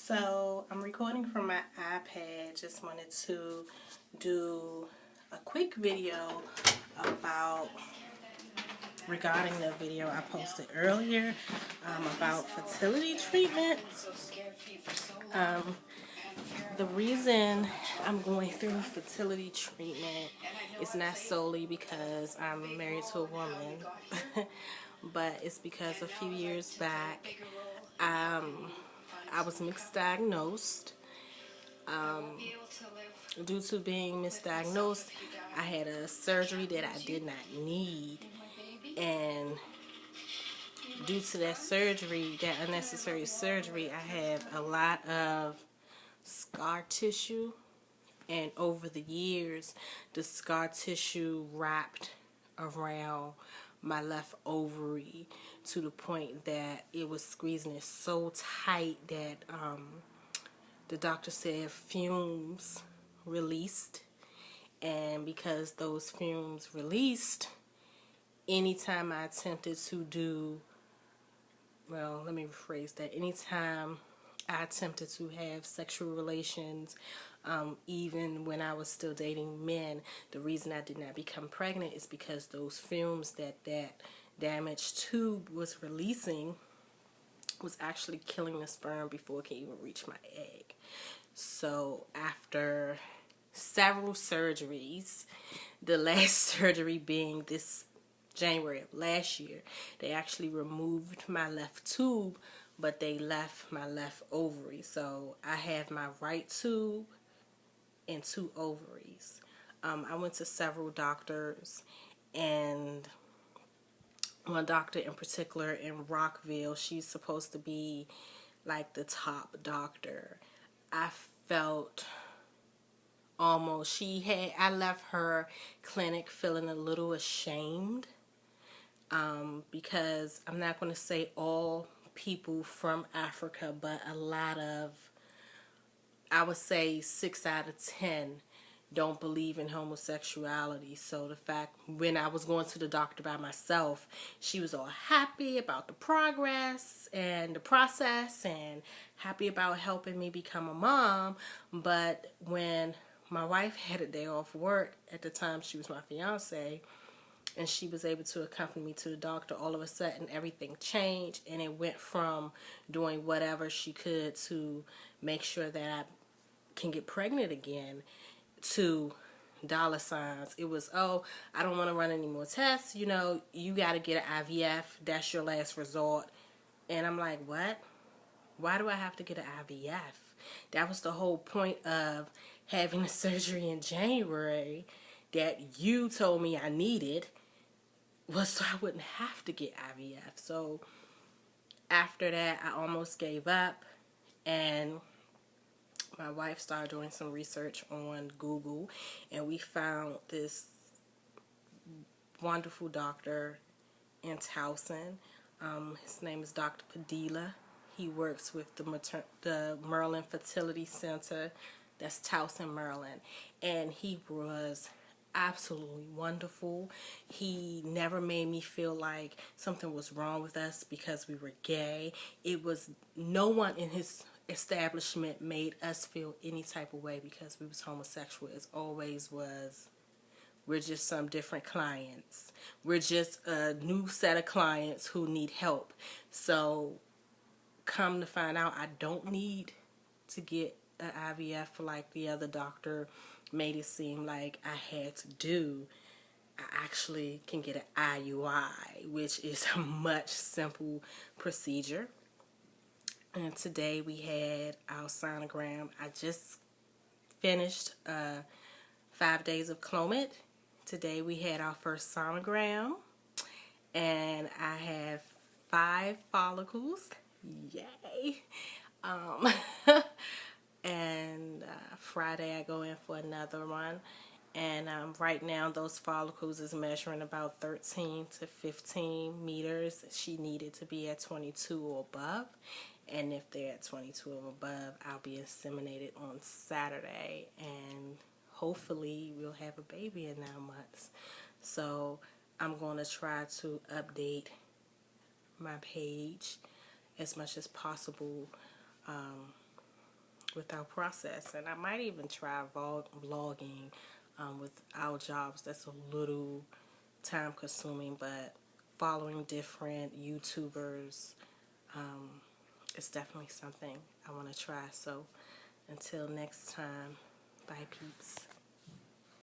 So I'm recording from my iPad. Just wanted to do a quick video about regarding the video I posted earlier about fertility treatment. The reason I'm going through fertility treatment is not solely because I'm married to a woman, but it's because a few years back I was misdiagnosed. Due to being misdiagnosed, I had a surgery that I did not need, and due to that surgery, that unnecessary surgery, I have a lot of scar tissue, and over the years, the scar tissue wrapped around my left ovary to the point that it was squeezing it so tight that the doctor said fumes released, and because those fumes released, anytime I attempted to do, well, let me rephrase that, anytime I attempted to have sexual relations, even when I was still dating men, the reason I did not become pregnant is because those fumes that damaged tube was releasing was actually killing the sperm before it can even reach my egg. So after several surgeries, the last surgery being this January of last year, they actually removed my left tube, but they left my left ovary. So I have my right tube and 2 ovaries. I went to several doctors, and one doctor in particular in Rockville, she's supposed to be like the top doctor. I felt almost, I left her clinic feeling a little ashamed, because I'm not going to say all people from Africa, but a lot of, I would say 6 out of 10 don't believe in homosexuality. So the fact, when I was going to the doctor by myself, she was all happy about the progress and the process and happy about helping me become a mom. But when my wife had a day off work, at the time she was my fiance, and she was able to accompany me to the doctor, all of a sudden everything changed, and it went from doing whatever she could to make sure that I can get pregnant again to dollar signs. It was, oh, I don't want to run any more tests, you got to get an IVF, that's your last resort. And I'm like, what? Why do I have to get an IVF? That was the whole point of having the surgery in January that you told me I needed, was so I wouldn't have to get IVF. So after that, I almost gave up, and my wife started doing some research on Google, and we found this wonderful doctor in Towson. His name is Dr. Padilla. He works with the Maryland Fertility Center. That's Towson, Maryland. And he was absolutely wonderful. He never made me feel like something was wrong with us because we were gay. It was, no one in his establishment made us feel any type of way because we was homosexual. It always was, we're just some different clients. We're just a new set of clients who need help. So come to find out, I don't need to get an IVF like the other doctor made it seem like I had to do. I actually can get an IUI, which is a much simple procedure. And today we had our sonogram. I just finished 5 days of Clomid. Today we had our first sonogram, and I have 5 follicles. Yay! And Friday I go in for another one, and right now those follicles is measuring about 13 to 15 meters. She needed to be at 22 or above, and if they're at 22 or above, I'll be inseminated on Saturday, and hopefully we'll have a baby in 9 months. So I'm going to try to update my page as much as possible with our process. And I might even try vlogging with our jobs. That's a little time consuming, but following different YouTubers is definitely something I want to try. So until next time, bye peeps.